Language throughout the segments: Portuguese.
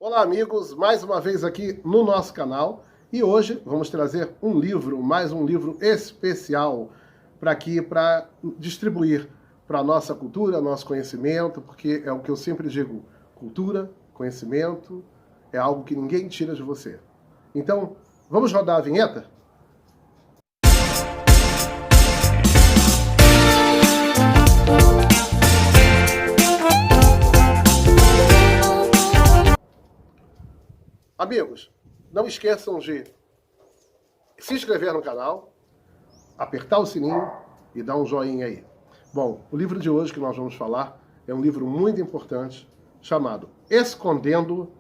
Olá amigos, mais uma vez aqui no nosso canal e hoje vamos trazer um livro, mais um livro especial para distribuir para a nossa cultura, nosso conhecimento, porque é o que eu sempre digo, cultura, conhecimento é algo que ninguém tira de você. Então, vamos rodar a vinheta? Amigos, não esqueçam de se inscrever no canal, apertar o sininho e dar um joinha aí. Bom, o livro de hoje que nós vamos falar é um livro muito importante chamado Escondendo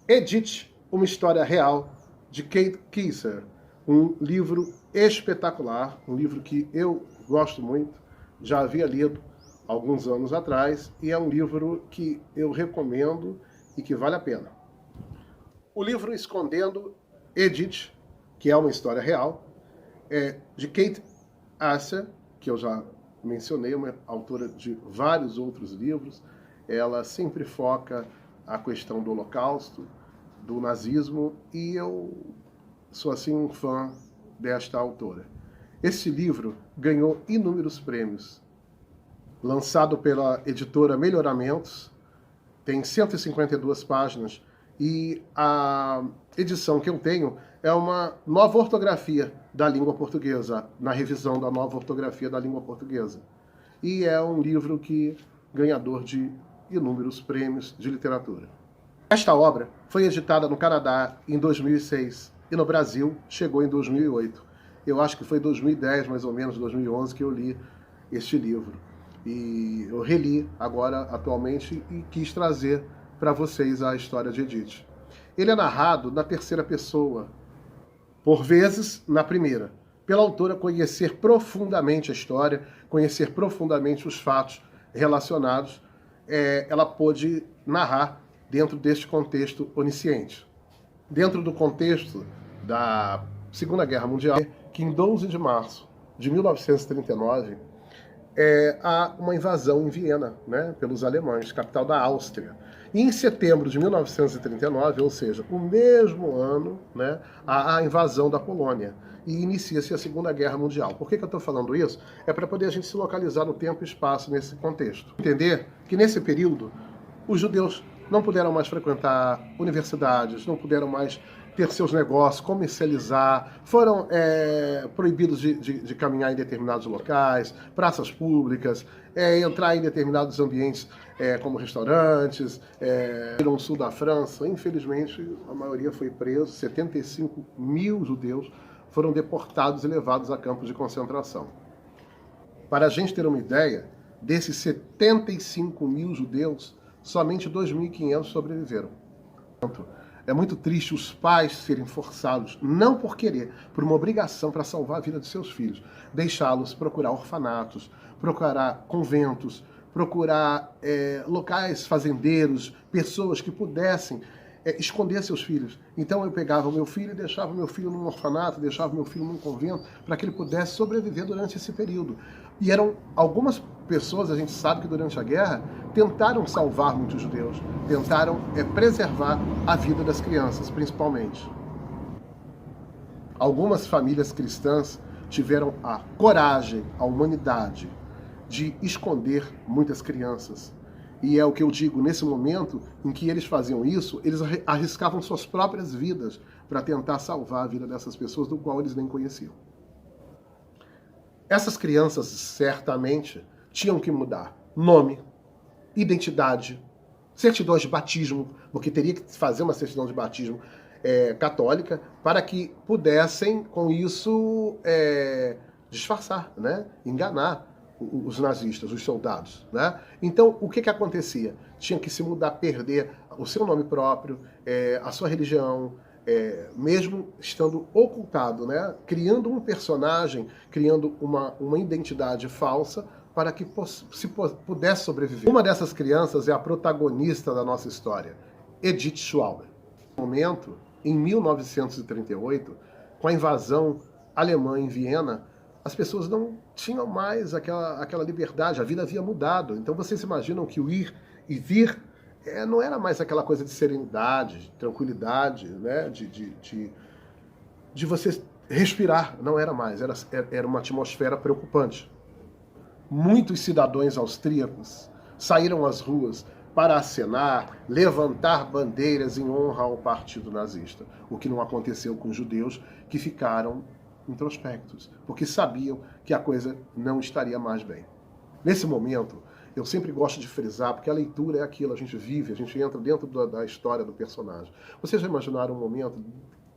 Edith, uma história real, de Kate Keyser. Um livro espetacular, um livro que eu gosto muito, já havia lido alguns anos atrás e é um livro que eu recomendo e que vale a pena. O livro Escondendo Edith, que é uma história real, é de Kate Keyser, que eu já mencionei, uma autora de vários outros livros. Ela sempre foca a questão do Holocausto, do nazismo, e eu sou assim um fã desta autora. Esse livro ganhou inúmeros prêmios. Lançado pela editora Melhoramentos, tem 152 páginas, e a edição que eu tenho é uma nova ortografia da língua portuguesa, na revisão da nova ortografia da língua portuguesa. E é um livro que ganhador de inúmeros prêmios de literatura. Esta obra foi editada no Canadá em 2006 e no Brasil chegou em 2008. Eu acho que foi 2010, mais ou menos, 2011, que eu li este livro. E eu reli agora, atualmente, e quis trazer para vocês a história de Edith. Ele é narrado na terceira pessoa, por vezes na primeira, pela autora conhecer profundamente a história, conhecer profundamente os fatos relacionados, ela pôde narrar dentro deste contexto onisciente. Dentro do contexto da Segunda Guerra Mundial, que em 12 de março de 1939, há uma invasão em Viena, né, pelos alemães, capital da Áustria. E em setembro de 1939, ou seja, o mesmo ano, né, há a invasão da Polônia e inicia-se a Segunda Guerra Mundial. Por que eu estou falando isso? É para poder a gente se localizar no tempo e espaço nesse contexto. Entender que nesse período os judeus não puderam mais frequentar universidades, não puderam mais ter seus negócios, comercializar, foram proibidos de caminhar em determinados locais, praças públicas, entrar em determinados ambientes como restaurantes, no sul da França. Infelizmente, a maioria foi preso, 75 mil judeus foram deportados e levados a campos de concentração. Para a gente ter uma ideia, desses 75 mil judeus, somente 2.500 sobreviveram. É muito triste os pais serem forçados, não por querer, por uma obrigação para salvar a vida de seus filhos, deixá-los procurar orfanatos, procurar conventos, procurar locais fazendeiros, pessoas que pudessem esconder seus filhos. Então eu pegava o meu filho e deixava o meu filho num orfanato, deixava o meu filho num convento, para que ele pudesse sobreviver durante esse período. E eram algumas pessoas, a gente sabe que durante a guerra, tentaram salvar muitos judeus, tentaram preservar a vida das crianças, principalmente. Algumas famílias cristãs tiveram a coragem, a humanidade, de esconder muitas crianças. E é o que eu digo, nesse momento em que eles faziam isso, eles arriscavam suas próprias vidas para tentar salvar a vida dessas pessoas, do qual eles nem conheciam. Essas crianças, certamente, tinham que mudar nome, identidade, certidões de batismo, porque teria que fazer uma certidão de batismo católica, para que pudessem, com isso, disfarçar, né? Enganar os nazistas, os soldados, né? Então, o que acontecia? Tinha que se mudar, perder o seu nome próprio, a sua religião, mesmo estando ocultado, né? Criando um personagem, criando uma identidade falsa para que pudesse sobreviver. Uma dessas crianças é a protagonista da nossa história, Edith Schwalbe. No momento, em 1938, com a invasão alemã em Viena, as pessoas não tinham mais aquela liberdade, a vida havia mudado. Então vocês imaginam que o ir e vir não era mais aquela coisa de serenidade, de tranquilidade, né? de você respirar. Não era mais, era uma atmosfera preocupante. Muitos cidadãos austríacos saíram às ruas para acenar, levantar bandeiras em honra ao partido nazista, o que não aconteceu com os judeus, que ficaram introspectos, porque sabiam que a coisa não estaria mais bem. Nesse momento, eu sempre gosto de frisar, porque a leitura é aquilo, a gente vive, a gente entra dentro da história do personagem. Vocês já imaginaram um momento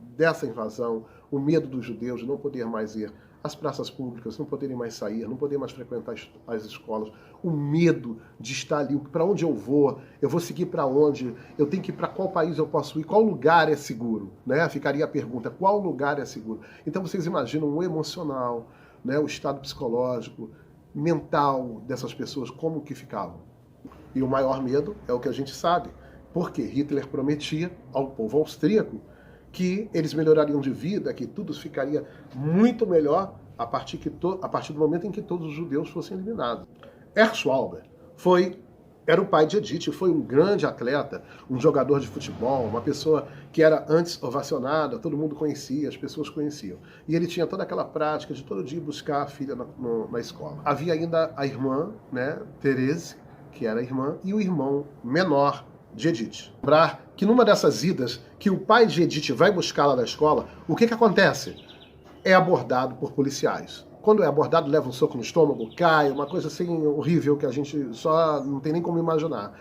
dessa invasão, o medo dos judeus de não poder mais ir às praças públicas, não poderem mais sair, não poderem mais frequentar as escolas, o medo de estar ali, para onde eu vou seguir para onde, eu tenho que ir para qual país eu posso ir, qual lugar é seguro, né? Ficaria a pergunta, qual lugar é seguro? Então vocês imaginam o emocional, né? O estado psicológico, mental dessas pessoas, como que ficavam. E o maior medo é o que a gente sabe, porque Hitler prometia ao povo austríaco que eles melhorariam de vida, que tudo ficaria muito melhor a partir do momento em que todos os judeus fossem eliminados. Ernst Walber era o pai de Edith, foi um grande atleta, um jogador de futebol, uma pessoa que era antes ovacionada, todo mundo conhecia, as pessoas conheciam. E ele tinha toda aquela prática de todo dia buscar a filha na escola. Havia ainda a irmã, né, Therese, que era a irmã, e o irmão menor de Edith. Lembrar que numa dessas idas que o pai de Edith vai buscá-la na escola, o que acontece? É abordado por policiais. Quando é abordado, leva um soco no estômago, cai, uma coisa assim horrível que a gente só não tem nem como imaginar.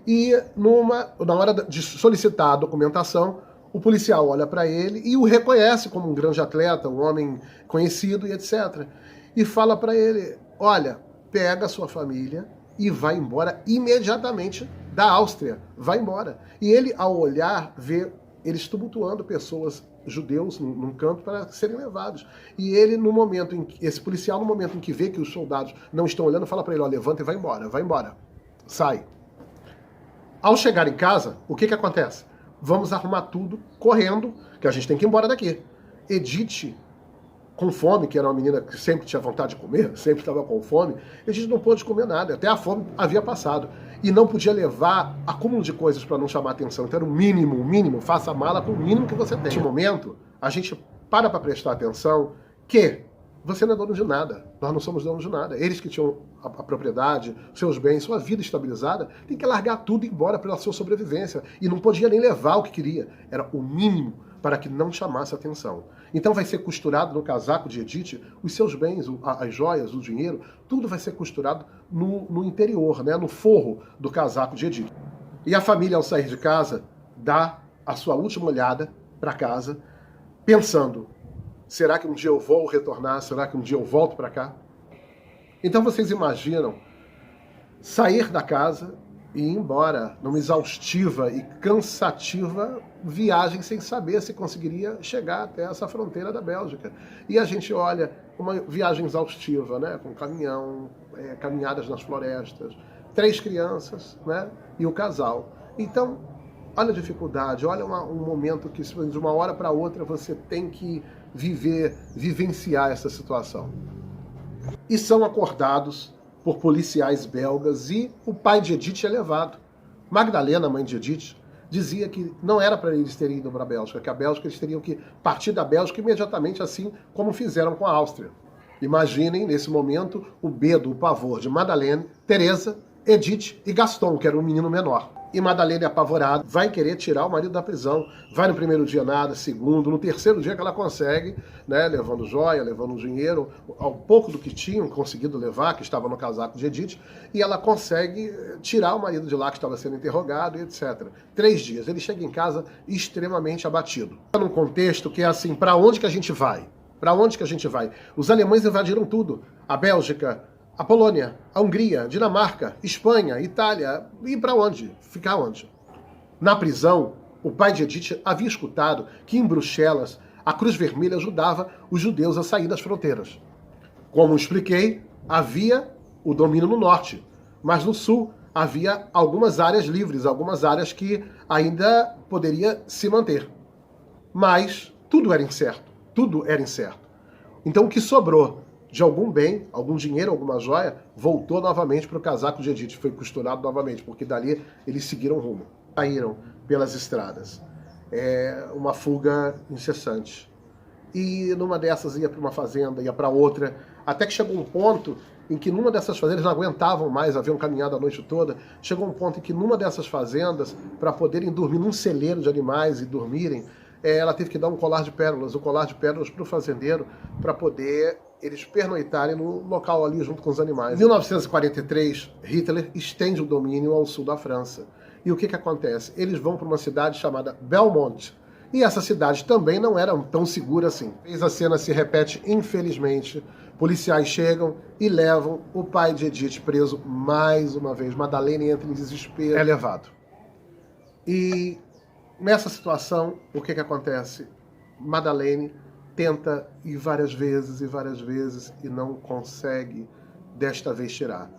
E na hora de solicitar a documentação, o policial olha para ele e o reconhece como um grande atleta, um homem conhecido e etc. E fala para ele, olha, pega a sua família e vai embora imediatamente da Áustria, vai embora. E ele, ao olhar, vê eles tumultuando pessoas, judeus, num canto para serem levados. E ele, esse policial, no momento em que vê que os soldados não estão olhando, fala para ele, ó, levanta e vai embora, sai. Ao chegar em casa, o que acontece? Vamos arrumar tudo correndo, que a gente tem que ir embora daqui. Edith, com fome, que era uma menina que sempre tinha vontade de comer, sempre estava com fome, Edith não pôde comer nada, até a fome havia passado. E não podia levar acúmulo de coisas para não chamar atenção. Então era o mínimo, faça a mala com o mínimo que você tem. Neste momento, a gente para prestar atenção que você não é dono de nada, nós não somos donos de nada. Eles que tinham a propriedade, seus bens, sua vida estabilizada, tem que largar tudo e ir embora pela sua sobrevivência. E não podia nem levar o que queria. Era o mínimo para que não chamasse atenção. Então vai ser costurado no casaco de Edith os seus bens, as joias, o dinheiro, tudo vai ser costurado no interior, né, no forro do casaco de Edith. E a família, ao sair de casa, dá a sua última olhada para casa, pensando, será que um dia eu vou retornar? Será que um dia eu volto para cá? Então vocês imaginam sair da casa e ir embora numa exaustiva e cansativa viagem sem saber se conseguiria chegar até essa fronteira da Bélgica. E a gente olha uma viagem exaustiva, né, com caminhão, caminhadas nas florestas, 3 crianças, né, e o casal. Então, olha a dificuldade, olha um momento que de uma hora para outra você tem que vivenciar essa situação. E são acordados por policiais belgas e o pai de Edith é levado. Magdalena, mãe de Edith, dizia que não era para eles terem ido para a Bélgica, que a Bélgica eles teriam que partir da Bélgica imediatamente, assim como fizeram com a Áustria. Imaginem, nesse momento, o medo, o pavor de Madeleine, Teresa, Edith e Gaston, que era um menino menor. E Madeleine, apavorada, vai querer tirar o marido da prisão. Vai no primeiro dia nada, segundo, no terceiro dia que ela consegue, né, levando joia, levando dinheiro, ao pouco do que tinham conseguido levar, que estava no casaco de Edith, e ela consegue tirar o marido de lá, que estava sendo interrogado, e etc. 3 dias. Ele chega em casa extremamente abatido. Num contexto que é assim, para onde que a gente vai? Para onde que a gente vai? Os alemães invadiram tudo. A Bélgica, a Polônia, a Hungria, Dinamarca, Espanha, Itália, e para onde? Ficar onde? Na prisão, o pai de Edith havia escutado que em Bruxelas a Cruz Vermelha ajudava os judeus a sair das fronteiras. Como expliquei, havia o domínio no norte, mas no sul havia algumas áreas livres, algumas áreas que ainda poderia se manter. Mas tudo era incerto, tudo era incerto. Então o que sobrou de algum bem, algum dinheiro, alguma joia, voltou novamente para o casaco de Edith, foi costurado novamente, porque dali eles seguiram rumo, saíram pelas estradas. É uma fuga incessante. E numa dessas ia para uma fazenda, ia para outra, até que chegou um ponto em que numa dessas fazendas, eles não aguentavam mais, haviam caminhado a noite toda, chegou um ponto em que numa dessas fazendas, para poderem dormir num celeiro de animais e dormirem, ela teve que dar um colar de pérolas, para o fazendeiro, para poder eles pernoitarem no local ali junto com os animais. Em 1943, Hitler estende o domínio ao sul da França. E o que acontece? Eles vão para uma cidade chamada Belmont. E essa cidade também não era tão segura assim. A cena se repete, infelizmente. Policiais chegam e levam o pai de Edith preso mais uma vez. Madeleine entra em desespero. É levado. E nessa situação, o que acontece? Madeleine tenta ir várias vezes e não consegue desta vez tirar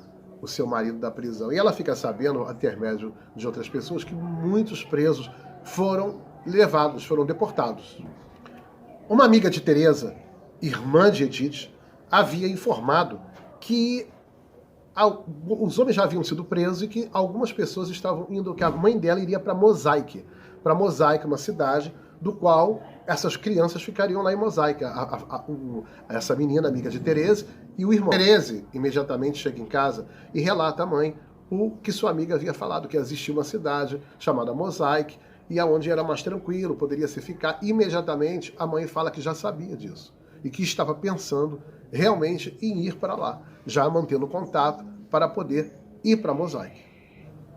o seu marido da prisão. E ela fica sabendo, a intermédio de outras pessoas, que muitos presos foram levados, foram deportados. Uma amiga de Teresa, irmã de Edith, havia informado que os homens já haviam sido presos e que algumas pessoas estavam indo, que a mãe dela iria para Mosaic, uma cidade do qual essas crianças ficariam lá em Mosaic. Essa menina, amiga de Teresa, e o irmão. Teresa imediatamente chega em casa e relata à mãe o que sua amiga havia falado, que existia uma cidade chamada Mosaic, e aonde era mais tranquilo, poderia se ficar. Imediatamente a mãe fala que já sabia disso e que estava pensando realmente em ir para lá, já mantendo contato para poder ir para Mosaic.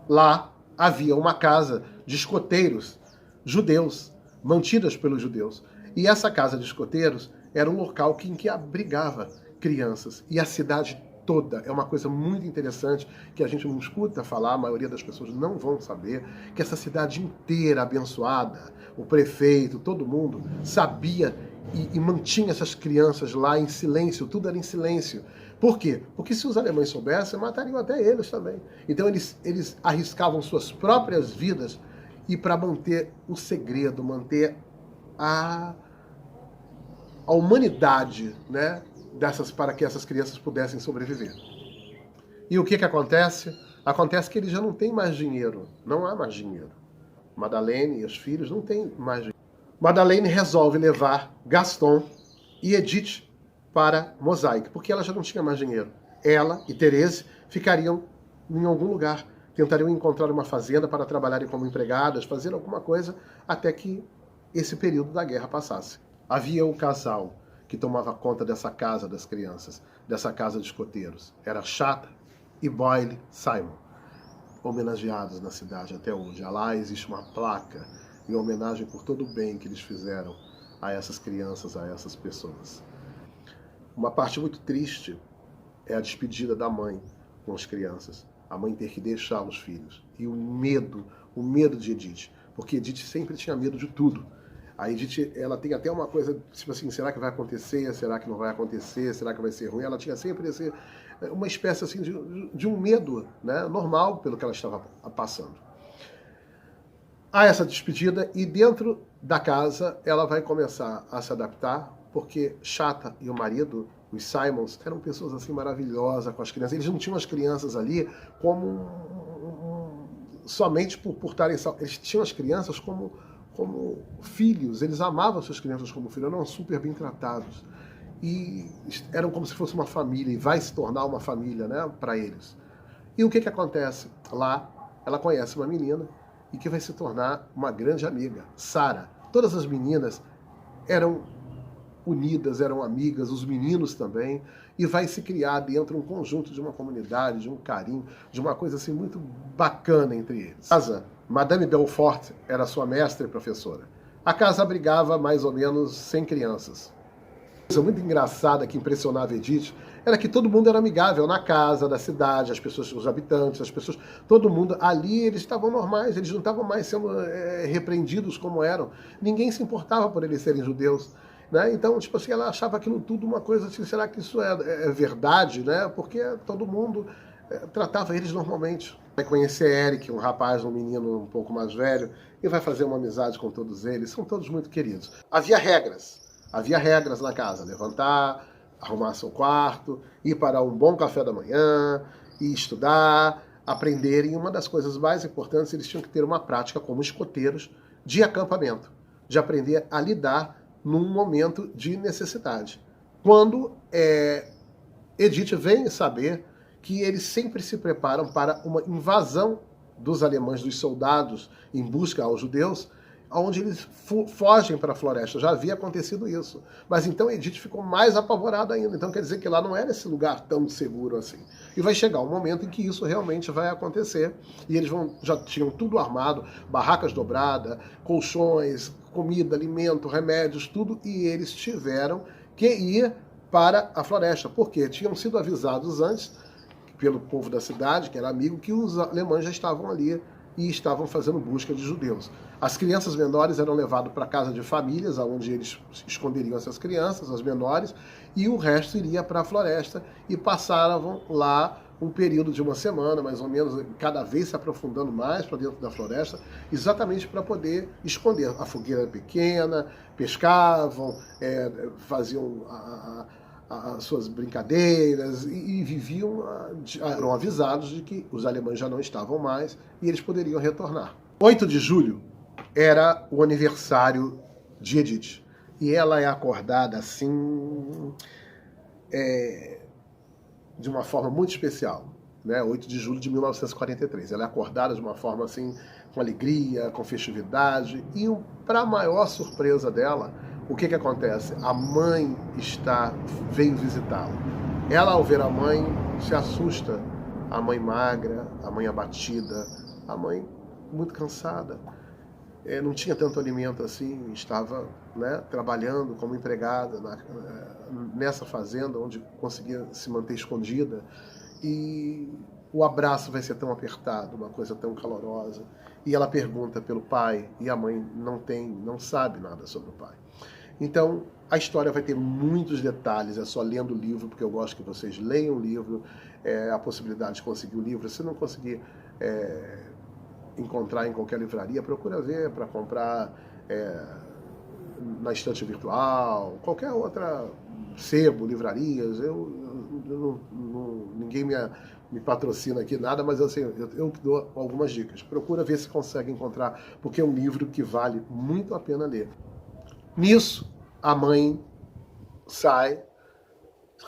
Lá havia uma casa de escoteiros judeus, mantidas pelos judeus, e essa casa de escoteiros era um local em que abrigava crianças, e a cidade toda. É uma coisa muito interessante que a gente não escuta falar, a maioria das pessoas não vão saber, que essa cidade inteira abençoada, o prefeito, todo mundo, sabia e mantinha essas crianças lá em silêncio, tudo era em silêncio. Por quê? Porque se os alemães soubessem, matariam até eles também. Então eles arriscavam suas próprias vidas e para manter o segredo, manter a humanidade, né, para que essas crianças pudessem sobreviver. E o que acontece? Acontece que eles já não têm mais dinheiro. Não há mais dinheiro. Madeleine e os filhos não têm mais dinheiro. Madeleine resolve levar Gaston e Edith para Mosaic, porque ela já não tinha mais dinheiro. Ela e Thérèse ficariam em algum lugar, tentariam encontrar uma fazenda para trabalharem como empregadas, fazer alguma coisa, até que esse período da guerra passasse. Havia o casal que tomava conta dessa casa das crianças, dessa casa de escoteiros. Era Chata e Boyle Simon, homenageados na cidade até hoje. Lá existe uma placa em homenagem por todo o bem que eles fizeram a essas crianças, a essas pessoas. Uma parte muito triste é a despedida da mãe com as crianças. A mãe ter que deixar os filhos. E o medo de Edith, porque Edith sempre tinha medo de tudo. A Edith, ela tem até uma coisa, tipo assim, será que vai acontecer? Será que não vai acontecer? Será que vai ser ruim? Ela tinha sempre uma espécie assim, de um medo, né, normal pelo que ela estava passando. Há essa despedida e dentro da casa ela vai começar a se adaptar, porque Chata e o marido, os Simons, eram pessoas assim maravilhosas com as crianças. Eles não tinham as crianças ali como somente por estarem... Eles tinham as crianças como filhos, eles amavam suas crianças como filhos, eram super bem tratados. E eram como se fosse uma família, e vai se tornar uma família, né, para eles. E o que acontece? Lá, ela conhece uma menina, e que vai se tornar uma grande amiga, Sara. Todas as meninas eram unidas, eram amigas, os meninos também, e vai se criar dentro um conjunto de uma comunidade, de um carinho, de uma coisa assim muito bacana entre eles. A casa, Madame Belfort era sua mestra e professora. A casa abrigava mais ou menos 100 crianças. Uma coisa muito engraçada que impressionava Edith era que todo mundo era amigável na casa, da cidade, as pessoas, os habitantes, as pessoas, todo mundo ali, eles estavam normais, eles não estavam mais sendo repreendidos como eram. Ninguém se importava por eles serem judeus. Né? Então, tipo assim, ela achava aquilo tudo uma coisa assim, será que isso é verdade? Né? Porque todo mundo tratava eles normalmente. Vai conhecer Eric, um rapaz, um menino um pouco mais velho, e vai fazer uma amizade com todos eles. São todos muito queridos. Havia regras na casa. Levantar, arrumar seu quarto, ir para um bom café da manhã, e estudar, aprender. E uma das coisas mais importantes, eles tinham que ter uma prática como escoteiros de acampamento, de aprender a lidar num momento de necessidade. Quando Edith vem saber que eles sempre se preparam para uma invasão dos alemães, dos soldados, em busca aos judeus, onde eles fogem para a floresta. Já havia acontecido isso. Mas então Edith ficou mais apavorada ainda. Então quer dizer que lá não era esse lugar tão seguro assim. E vai chegar um momento em que isso realmente vai acontecer. E eles já tinham tudo armado, barracas dobradas, colchões, comida, alimento, remédios, tudo. E eles tiveram que ir para a floresta. Porque tinham sido avisados antes, pelo povo da cidade, que era amigo, que os alemães já estavam ali e estavam fazendo busca de judeus. As crianças menores eram levadas para casa de famílias, onde eles esconderiam essas crianças, as menores, e o resto iria para a floresta e passavam lá um período de uma semana, mais ou menos, cada vez se aprofundando mais para dentro da floresta, exatamente para poder esconder. A fogueira pequena, pescavam, faziam as suas brincadeiras e viviam, eram avisados de que os alemães já não estavam mais e eles poderiam retornar. 8 de julho era o aniversário de Edith e ela é acordada assim, de uma forma muito especial, né? 8 de julho de 1943. Ela é acordada de uma forma assim, com alegria, com festividade e, para a maior surpresa dela, o que acontece? A mãe veio visitá-la. Ela, ao ver a mãe, se assusta. A mãe magra, a mãe abatida, a mãe muito cansada. Não tinha tanto alimento assim, estava, né, trabalhando como empregada nessa fazenda, onde conseguia se manter escondida. E o abraço vai ser tão apertado, uma coisa tão calorosa. E ela pergunta pelo pai, e a mãe não sabe nada sobre o pai. Então, a história vai ter muitos detalhes, é só lendo o livro, porque eu gosto que vocês leiam o livro, a possibilidade de conseguir o livro. Se não conseguir encontrar em qualquer livraria, procura ver para comprar na estante virtual, qualquer outra sebo, livrarias. Ninguém me patrocina aqui nada, mas eu dou algumas dicas. Procura ver se consegue encontrar, porque é um livro que vale muito a pena ler. Nisso, a mãe sai,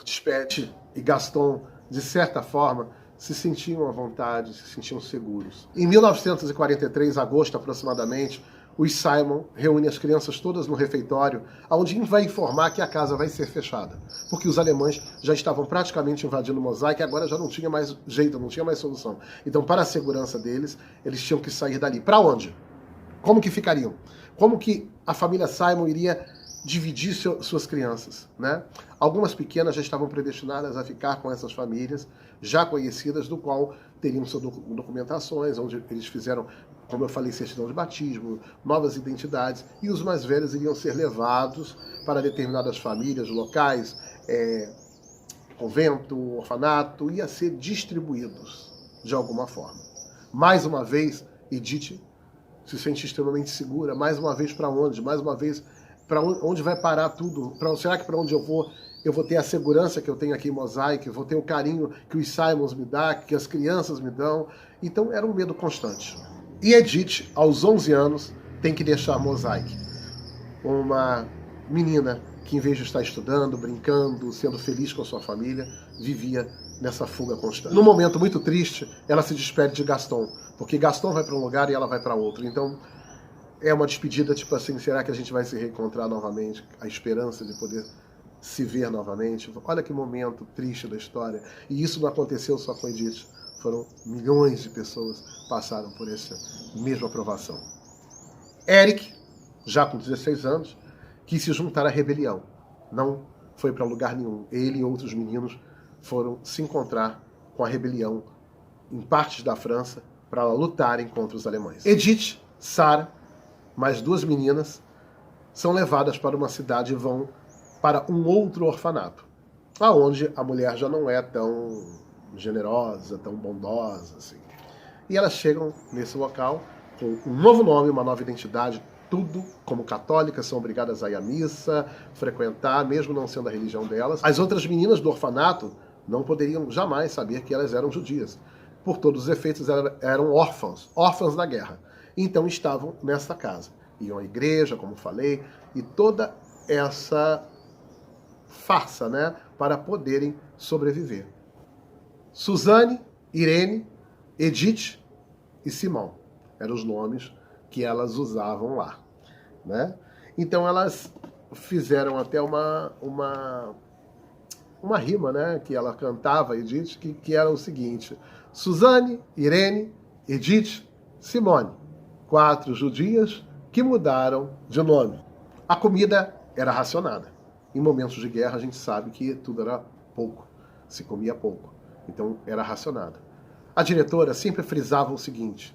despede, e Gaston, de certa forma, se sentiam à vontade, se sentiam seguros. Em 1943, agosto aproximadamente, os Simon reúnem as crianças todas no refeitório, onde vai informar que a casa vai ser fechada, porque os alemães já estavam praticamente invadindo Mosaic e agora já não tinha mais jeito, não tinha mais solução. Então, para a segurança deles, eles tinham que sair dali. Para onde? Como que ficariam? Como que a família Simon iria dividir suas crianças, né? Algumas pequenas já estavam predestinadas a ficar com essas famílias já conhecidas, do qual teriam suas documentações, onde eles fizeram, como eu falei, certidão de batismo, novas identidades, e os mais velhos iriam ser levados para determinadas famílias, locais, convento, orfanato, ia ser distribuídos de alguma forma. Mais uma vez, Edith se sente extremamente segura. Mais uma vez, para onde? Mais uma vez, para onde vai parar tudo? Será que para onde eu vou ter a segurança que eu tenho aqui em Mosaic, vou ter o carinho que os Simons me dão, que as crianças me dão? Então era um medo constante. E Edith, aos 11 anos, tem que deixar Mosaic. Uma menina que, em vez de estar estudando, brincando, sendo feliz com a sua família, vivia nessa fuga constante. Num momento muito triste, ela se despede de Gaston, porque Gaston vai para um lugar e ela vai para outro. Então, é uma despedida tipo assim, será que a gente vai se reencontrar novamente? A esperança de poder se ver novamente. Olha que momento triste da história. E isso não aconteceu só com Edith. Foram milhões de pessoas que passaram por essa mesma provação. Eric, já com 16 anos, quis se juntar à rebelião. Não foi para lugar nenhum. Ele e outros meninos foram se encontrar com a rebelião em partes da França para lutarem contra os alemães. Edith, Sarah, mais duas meninas, são levadas para uma cidade e vão para um outro orfanato, aonde a mulher já não é tão generosa, tão bondosa assim. E elas chegam nesse local com um novo nome, uma nova identidade, tudo, como católicas, são obrigadas a ir à missa, frequentar, mesmo não sendo a religião delas. As outras meninas do orfanato não poderiam jamais saber que elas eram judias. Por todos os efeitos, eram órfãs da guerra. Então estavam nessa casa. Iam à igreja, como falei, e toda essa farsa, né, para poderem sobreviver. Suzane, Irene, Edith e Simão eram os nomes que elas usavam lá, né? Então elas fizeram até uma rima, né, que ela cantava, Edith, que era o seguinte: Suzane, Irene, Edith, Simone, 4 judias que mudaram de nome. A comida era racionada. Em momentos de guerra a gente sabe que tudo era pouco, se comia pouco, então era racionada. A diretora sempre frisava o seguinte: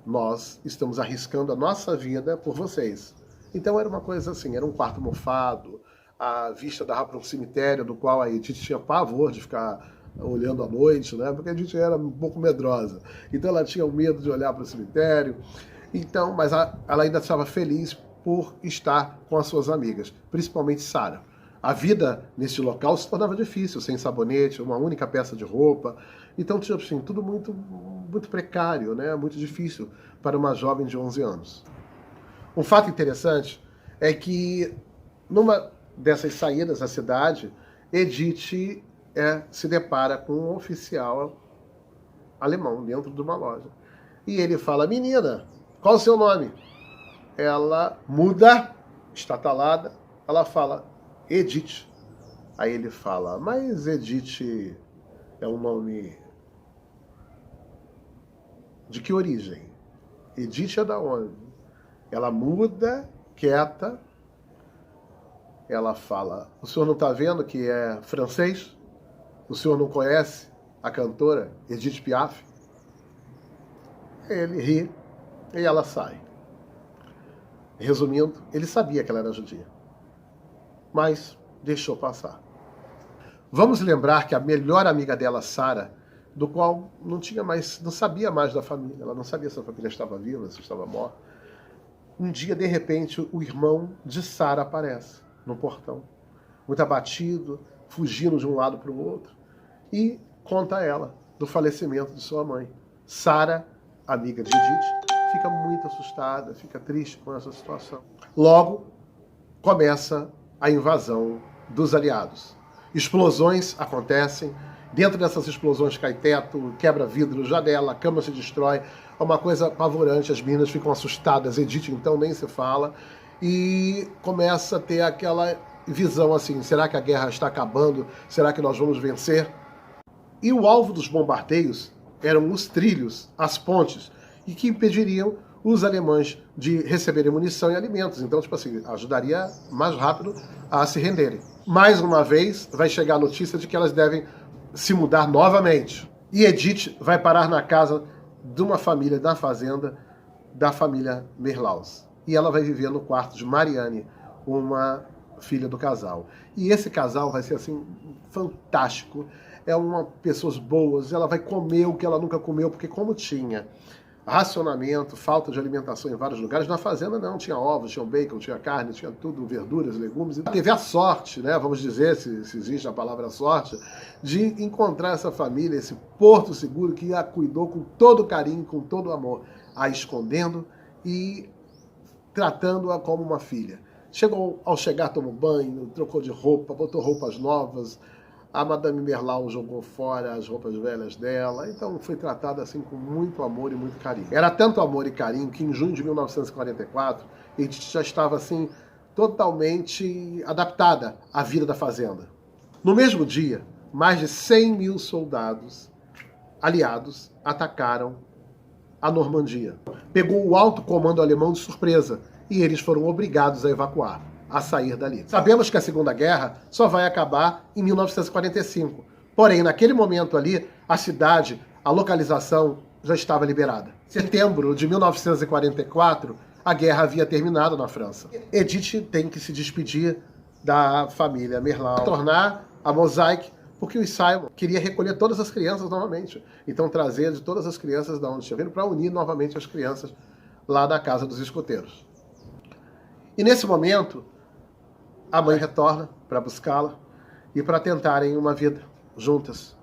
nós estamos arriscando a nossa vida por vocês. Então era uma coisa assim, era um quarto mofado, a vista dava para um cemitério do qual a Edith tinha pavor de ficar olhando à noite, né? Porque a Edith era um pouco medrosa. Então ela tinha medo de olhar para o cemitério. Então, mas ela ainda estava feliz por estar com as suas amigas, principalmente Sara. A vida nesse local se tornava difícil, sem sabonete, uma única peça de roupa. Então, tinha assim, tudo muito precário, né? Muito difícil para uma jovem de 11 anos. Um fato interessante é que, numa dessas saídas à cidade, Edith se depara com um oficial alemão dentro de uma loja. E ele fala: menina, qual o seu nome? Ela muda, estatalada, ela fala: Edith. Aí ele fala: mas Edith é um nome de que origem? Edith é da onde? Ela muda, quieta, ela fala: o senhor não está vendo que é francês? O senhor não conhece a cantora Edith Piaf? Ele ri e ela sai. Resumindo, ele sabia que ela era judia, mas deixou passar. Vamos lembrar que a melhor amiga dela, Sara, do qual não sabia mais da família, ela não sabia se a família estava viva, se estava morta. Um dia, de repente, o irmão de Sara aparece no portão, muito abatido, fugindo de um lado para o outro, e conta a ela do falecimento de sua mãe. Sara, amiga de Edith, fica muito assustada, fica triste com essa situação. Logo, começa a invasão dos aliados. Explosões acontecem, dentro dessas explosões cai teto, quebra vidro, janela, a cama se destrói, é uma coisa apavorante, as meninas ficam assustadas, Edith então nem se fala, e começa a ter aquela visão assim: será que a guerra está acabando? Será que nós vamos vencer? E o alvo dos bombardeios eram os trilhos, as pontes, e que impediriam os alemães de receberem munição e alimentos. Então, tipo assim, ajudaria mais rápido a se renderem. Mais uma vez, vai chegar a notícia de que elas devem se mudar novamente. E Edith vai parar na casa de uma família da fazenda, da família Merlaus. E ela vai viver no quarto de Marianne, uma filha do casal. E esse casal vai ser assim fantástico. É uma pessoas boas, ela vai comer o que ela nunca comeu, porque como tinha racionamento, falta de alimentação em vários lugares, na fazenda não, tinha ovos, tinha bacon, tinha carne, tinha tudo, verduras, legumes. E teve a sorte, né, vamos dizer, se existe a palavra sorte, de encontrar essa família, esse porto seguro que a cuidou com todo carinho, com todo amor, a escondendo e tratando-a como uma filha. Ao chegar, tomou banho, trocou de roupa, botou roupas novas. A Madame Merlau jogou fora as roupas velhas dela, então foi tratada assim com muito amor e muito carinho. Era tanto amor e carinho que em junho de 1944, Edith já estava assim totalmente adaptada à vida da fazenda. No mesmo dia, mais de 100 mil soldados aliados atacaram a Normandia. Pegou o alto comando alemão de surpresa e eles foram obrigados a evacuar, a sair dali. Sabemos que a Segunda Guerra só vai acabar em 1945. Porém, naquele momento ali, a cidade, a localização já estava liberada. Em setembro de 1944, a guerra havia terminado na França. Edith tem que se despedir da família Merlau, tornar a Mosaic, porque o Simon queria recolher todas as crianças novamente. Então trazer de todas as crianças da onde tinha vindo para unir novamente as crianças lá da casa dos escoteiros. E nesse momento, a mãe retorna para buscá-la e para tentarem uma vida juntas,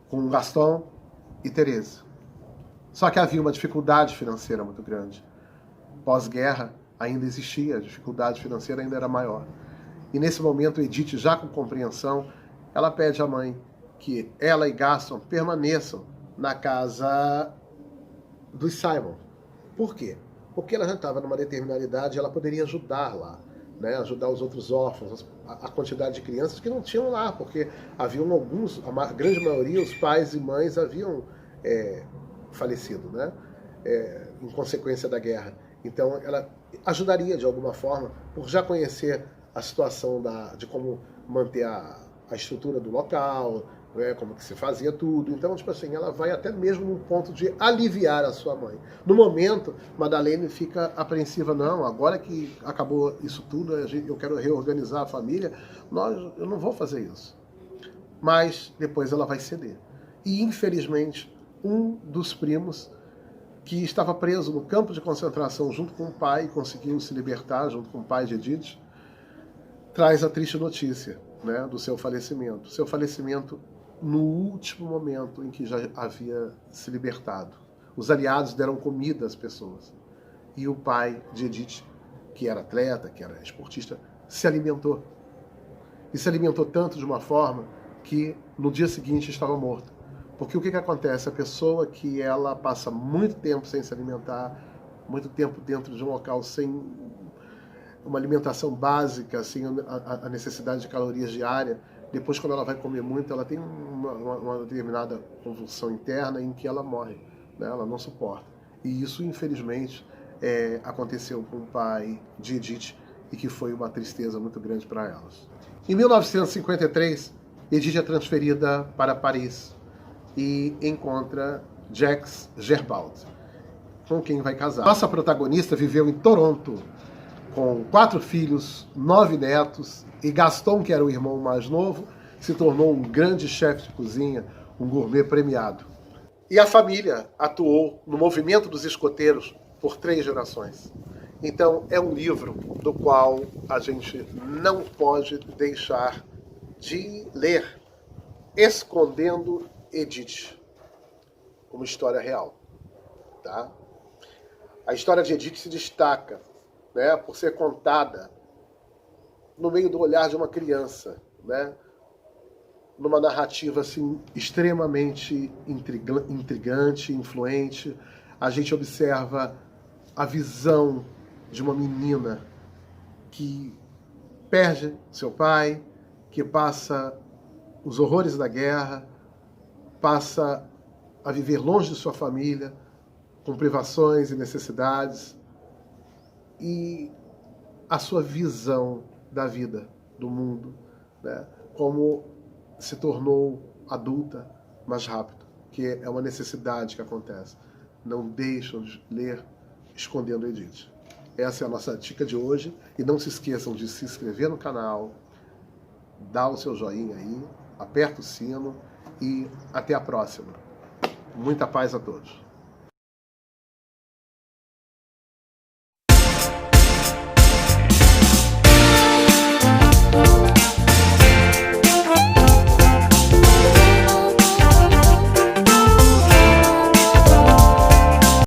com Gaston e Thérèse. Só que havia uma dificuldade financeira muito grande. Pós-guerra ainda existia, a dificuldade financeira ainda era maior. E nesse momento, Edith, já com compreensão, ela pede à mãe que ela e Gaston permaneçam na casa dos Simon. Por quê? Porque ela já estava numa determinada idade, ela poderia ajudar lá, né? Ajudar os outros órfãos, a quantidade de crianças que não tinham lá, porque haviam alguns, a grande maioria, os pais e mães haviam falecido, né? Em consequência da guerra. Então ela ajudaria de alguma forma, por já conhecer a situação de como manter a estrutura do local, né, como que se fazia tudo. Então, tipo assim, ela vai até mesmo no ponto de aliviar a sua mãe. No momento, Madeleine fica apreensiva. Não, agora que acabou isso tudo, eu quero reorganizar a família, eu não vou fazer isso. Mas depois ela vai ceder. E, infelizmente, um dos primos, que estava preso no campo de concentração junto com o pai, conseguiu se libertar junto com o pai de Edith, traz a triste notícia, né, do seu falecimento. Seu falecimento no último momento em que já havia se libertado. Os aliados deram comida às pessoas. E o pai de Edith, que era atleta, que era esportista, se alimentou. E se alimentou tanto de uma forma que no dia seguinte estava morto. Porque o que acontece? A pessoa que ela passa muito tempo sem se alimentar, muito tempo dentro de um local sem uma alimentação básica, assim, a necessidade de calorias diária, depois quando ela vai comer muito, ela tem uma determinada convulsão interna em que ela morre, né? Ela não suporta. E isso, infelizmente, aconteceu com o pai de Edith e que foi uma tristeza muito grande para elas. Em 1953, Edith é transferida para Paris e encontra Jacques Gerbaud, com quem vai casar. Nossa protagonista viveu em Toronto, com 4 filhos, 9 netos, e Gaston, que era o irmão mais novo, se tornou um grande chefe de cozinha, um gourmet premiado. E a família atuou no movimento dos escoteiros por 3 gerações. Então, é um livro do qual a gente não pode deixar de ler, Escondendo Edith, uma história real. Tá? A história de Edith se destaca, né, por ser contada no meio do olhar de uma criança, né, numa narrativa assim, extremamente intrigante, influente. A gente observa a visão de uma menina que perde seu pai, que passa os horrores da guerra, passa a viver longe de sua família, com privações e necessidades, e a sua visão da vida, do mundo, né? Como se tornou adulta mais rápido, que é uma necessidade que acontece. Não deixam de ler Escondendo Edith. Essa é a nossa dica de hoje, e não se esqueçam de se inscrever no canal, dar o seu joinha aí, aperta o sino e até a próxima. Muita paz a todos.